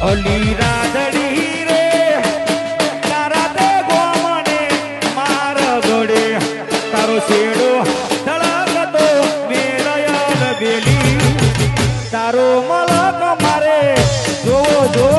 અલી રાધડી રે તારા તે ગોમને માર ગોડે તારો શેડો ધડકતો મેરયલ બેલી તારો મલક મારે જોવો જો